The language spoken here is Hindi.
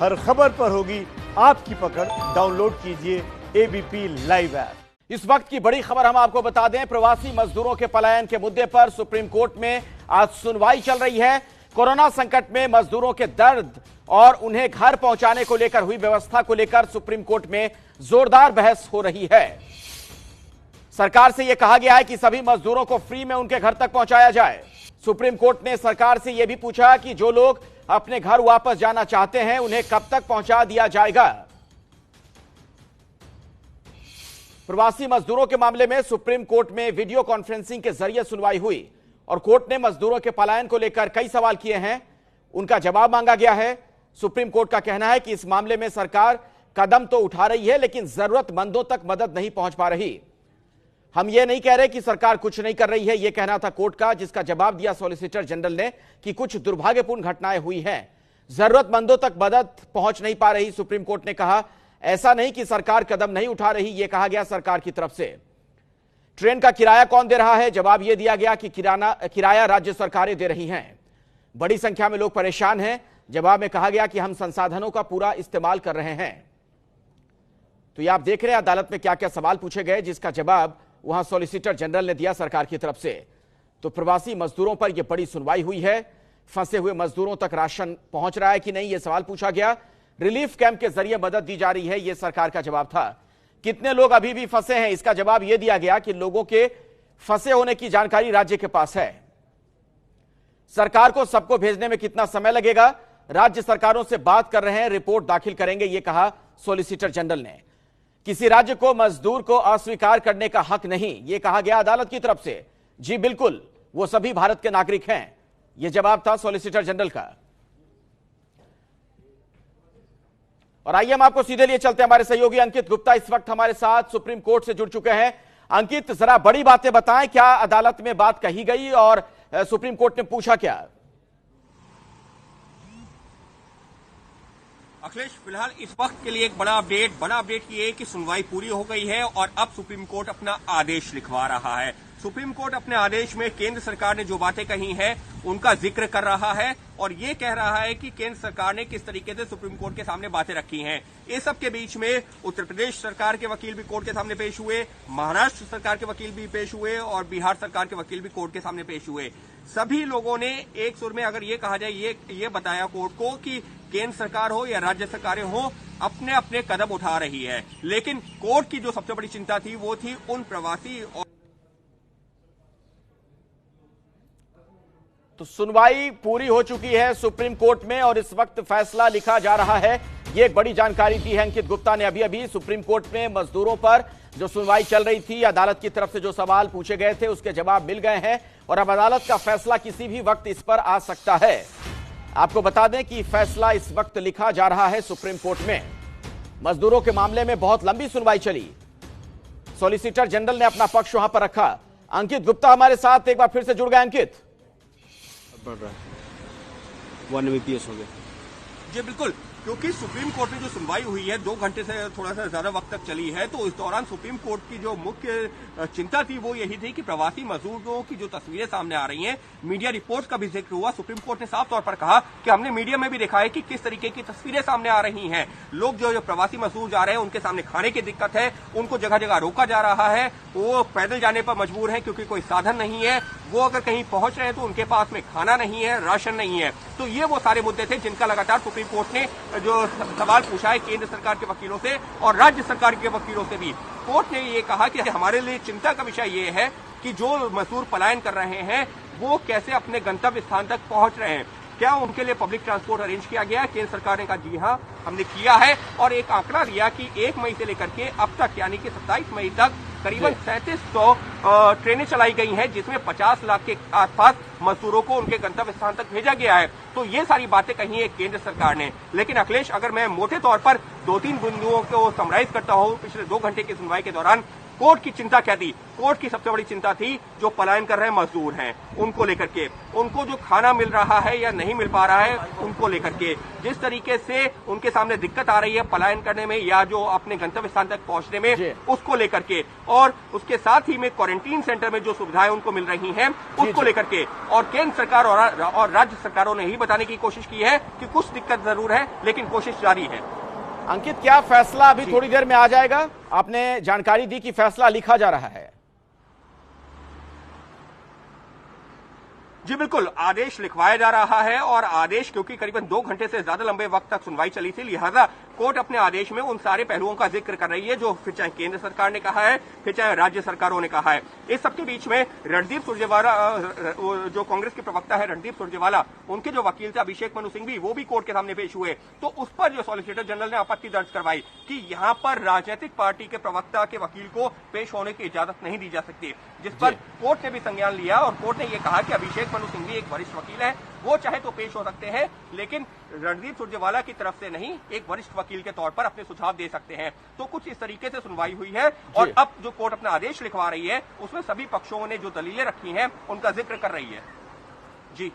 हर खबर पर होगी आपकी पकड़। डाउनलोड कीजिए एबीपी लाइव ऐप। इस वक्त की बड़ी खबर हम आपको बता दें, प्रवासी मजदूरों के पलायन के मुद्दे पर सुप्रीम कोर्ट में आज सुनवाई चल रही है। कोरोना संकट में मजदूरों के दर्द और उन्हें घर पहुंचाने को लेकर हुई व्यवस्था को लेकर सुप्रीम कोर्ट में जोरदार बहस हो रही है। सरकार से यह कहा गया है कि सभी मजदूरों को फ्री में उनके घर तक पहुंचाया जाए। सुप्रीम कोर्ट ने सरकार से यह भी पूछा कि जो लोग अपने घर वापस जाना चाहते हैं उन्हें कब तक पहुंचा दिया जाएगा। प्रवासी मजदूरों के मामले में सुप्रीम कोर्ट में वीडियो कॉन्फ्रेंसिंग के जरिए सुनवाई हुई और कोर्ट ने मजदूरों के पलायन को लेकर कई सवाल किए हैं, उनका जवाब मांगा गया है। सुप्रीम कोर्ट का कहना है कि इस मामले में सरकार कदम तो उठा रही है लेकिन जरूरतमंदों तक मदद नहीं पहुंच पा रही। हम ये नहीं कह रहे कि सरकार कुछ नहीं कर रही है, यह कहना था कोर्ट का, जिसका जवाब दिया सॉलिसिटर जनरल ने कि कुछ दुर्भाग्यपूर्ण घटनाएं हुई हैं, जरूरतमंदों तक मदद पहुंच नहीं पा रही। सुप्रीम कोर्ट ने कहा ऐसा नहीं कि सरकार कदम नहीं उठा रही, यह कहा गया सरकार की तरफ से। ट्रेन का किराया कौन दे रहा है? जवाब यह दिया गया कि किराया राज्य सरकारें दे रही हैं। बड़ी संख्या में लोग परेशान हैं। जवाब में कहा गया कि हम संसाधनों का पूरा इस्तेमाल कर रहे हैं। तो ये आप देख रहे हैं अदालत में क्या क्या सवाल पूछे गए, जिसका जवाब वहां सॉलिसिटर जनरल ने दिया सरकार की तरफ से। तो प्रवासी मजदूरों पर यह बड़ी सुनवाई हुई है। फंसे हुए मजदूरों तक राशन पहुंच रहा है कि नहीं, यह सवाल पूछा गया। रिलीफ कैंप के जरिए मदद दी जा रही है, यह सरकार का जवाब था। कितने लोग अभी भी फंसे हैं, इसका जवाब यह दिया गया कि लोगों के फंसे होने की जानकारी राज्य के पास है। सरकार को सबको भेजने में कितना समय लगेगा, राज्य सरकारों से बात कर रहे हैं, रिपोर्ट दाखिल करेंगे, यह कहा सॉलिसिटर जनरल ने। किसी राज्य को मजदूर को अस्वीकार करने का हक नहीं, यह कहा गया अदालत की तरफ से। जी बिल्कुल, वो सभी भारत के नागरिक हैं, यह जवाब था सॉलिसिटर जनरल का। और आइए हम आपको सीधे लिए चलते हैं, हमारे सहयोगी अंकित गुप्ता इस वक्त हमारे साथ सुप्रीम कोर्ट से जुड़ चुके हैं। अंकित, जरा बड़ी बातें बताएं, क्या अदालत में बात कही गई और सुप्रीम कोर्ट ने पूछा क्या? अखिलेश, फिलहाल इस वक्त के लिए एक बड़ा अपडेट ये है कि सुनवाई पूरी हो गई है और अब सुप्रीम कोर्ट अपना आदेश लिखवा रहा है। सुप्रीम कोर्ट अपने आदेश में केंद्र सरकार ने जो बातें कही हैं उनका जिक्र कर रहा है और ये कह रहा है कि केंद्र सरकार ने किस तरीके से सुप्रीम कोर्ट के सामने बातें रखी हैं। इस सब के बीच में उत्तर प्रदेश सरकार के वकील भी कोर्ट के सामने पेश हुए, महाराष्ट्र सरकार के वकील भी पेश हुए और बिहार सरकार के वकील भी कोर्ट के सामने पेश हुए। सभी लोगों ने एक सुर में, अगर ये कहा जाए, ये बताया कोर्ट को कि केंद्र सरकार हो या राज्य सरकारें हो, अपने अपने कदम उठा रही है। लेकिन कोर्ट की जो सबसे बड़ी चिंता थी वो थी उन प्रवासी। तो सुनवाई पूरी हो चुकी है सुप्रीम कोर्ट में और इस वक्त फैसला लिखा जा रहा है। यह एक बड़ी जानकारी दी है अंकित गुप्ता ने अभी सुप्रीम कोर्ट में मजदूरों पर जो सुनवाई चल रही थी, अदालत की तरफ से जो सवाल पूछे गए थे उसके जवाब मिल गए हैं और अब अदालत का फैसला किसी भी वक्त इस पर आ सकता है। आपको बता दें कि फैसला इस वक्त लिखा जा रहा है सुप्रीम कोर्ट में। मजदूरों के मामले में बहुत लंबी सुनवाई चली, सॉलिसिटर जनरल ने अपना पक्ष वहां पर रखा। अंकित गुप्ता हमारे साथ एक बार फिर से जुड़ गए। अंकित, बढ़ रहा है 1 Mbps हो गया। जी बिल्कुल, क्योंकि सुप्रीम कोर्ट में जो सुनवाई हुई है 2 घंटे से थोड़ा सा ज्यादा वक्त तक चली है, तो इस दौरान सुप्रीम कोर्ट की जो मुख्य चिंता थी वो यही थी कि प्रवासी मजदूरों की जो तस्वीरें सामने आ रही हैं, मीडिया रिपोर्ट का भी जिक्र हुआ। सुप्रीम कोर्ट ने साफ तौर पर कहा कि हमने मीडिया में भी देखा है कि किस तरीके की तस्वीरें सामने आ रही हैं। लोग जो प्रवासी मजदूर जा रहे हैं उनके सामने खाने की दिक्कत है, उनको जगह जगह रोका जा रहा है, वो पैदल जाने पर मजबूर है क्योंकि कोई साधन नहीं है, वो अगर कहीं पहुंच रहे हैं तो उनके पास में खाना नहीं है, राशन नहीं है। तो ये वो सारे मुद्दे थे जिनका लगातार सुप्रीम कोर्ट ने जो सवाल पूछा है केंद्र सरकार के वकीलों से और राज्य सरकार के वकीलों से भी। कोर्ट ने ये कहा कि हमारे लिए चिंता का विषय ये है कि जो मजदूर पलायन कर रहे हैं वो कैसे अपने गंतव्य स्थान तक पहुंच रहे हैं, क्या उनके लिए पब्लिक ट्रांसपोर्ट अरेंज किया गया? केंद्र सरकार ने कहा जी हाँ, हमने किया है और एक आंकड़ा दिया कि 1 मई से लेकर के अब तक यानी कि 27 मई तक करीबन 3700 ट्रेनें चलाई गई हैं, जिसमें 50 लाख के आसपास मजदूरों को उनके गंतव्य स्थान तक भेजा गया है। तो ये सारी बातें कही है केंद्र सरकार ने। लेकिन अखिलेश, अगर मैं मोटे तौर पर 2-3 बिंदुओं को समराइज करता हूं पिछले 2 घंटे की सुनवाई के दौरान, कोर्ट की चिंता क्या थी? कोर्ट की सबसे बड़ी चिंता थी जो पलायन कर रहे मजदूर हैं उनको लेकर के, उनको जो खाना मिल रहा है या नहीं मिल पा रहा है उनको लेकर के, जिस तरीके से उनके सामने दिक्कत आ रही है पलायन करने में या जो अपने गंतव्य स्थान तक पहुंचने में, उसको लेकर के, और उसके साथ ही में क्वारंटीन सेंटर में जो सुविधाएं उनको मिल रही हैं उसको लेकर के। और केंद्र सरकार और राज्य सरकारों ने ही बताने की कोशिश की है कि कुछ दिक्कत जरूर है लेकिन कोशिश जारी है। अंकित, क्या फैसला अभी थोड़ी देर में आ जाएगा? आपने जानकारी दी कि फैसला लिखा जा रहा है। जी बिल्कुल, आदेश लिखवाया जा रहा है और आदेश क्योंकि करीबन 2 घंटे से ज्यादा लंबे वक्त तक सुनवाई चली थी, लिहाजा कोर्ट अपने आदेश में उन सारे पहलुओं का जिक्र कर रही है जो फिर चाहे केंद्र सरकार ने कहा है फिर चाहे राज्य सरकारों ने कहा है। इस सबके बीच में रणदीप सुरजेवाला, जो कांग्रेस के प्रवक्ता है रणदीप सुरजेवाला, उनके जो वकील थे अभिषेक मनु सिंघवी, वो भी कोर्ट के सामने पेश हुए। तो उस पर जो सॉलिसिटर जनरल ने आपत्ति दर्ज करवाई कि यहाँ पर राजनीतिक पार्टी के प्रवक्ता के वकील को पेश होने की इजाजत नहीं दी जा सकती, जिस पर कोर्ट ने भी संज्ञान लिया और कोर्ट ने यह कहा कि अभिषेक मनु सिंघवी एक वरिष्ठ वकील है, वो चाहे तो पेश हो सकते हैं लेकिन रणदीप सुरजेवाला की तरफ से नहीं, एक वरिष्ठ वकील के तौर पर अपने सुझाव दे सकते हैं। तो कुछ इस तरीके से सुनवाई हुई है और अब जो कोर्ट अपना आदेश लिखवा रही है उसमें सभी पक्षों ने जो दलीलें रखी हैं उनका जिक्र कर रही है। जी।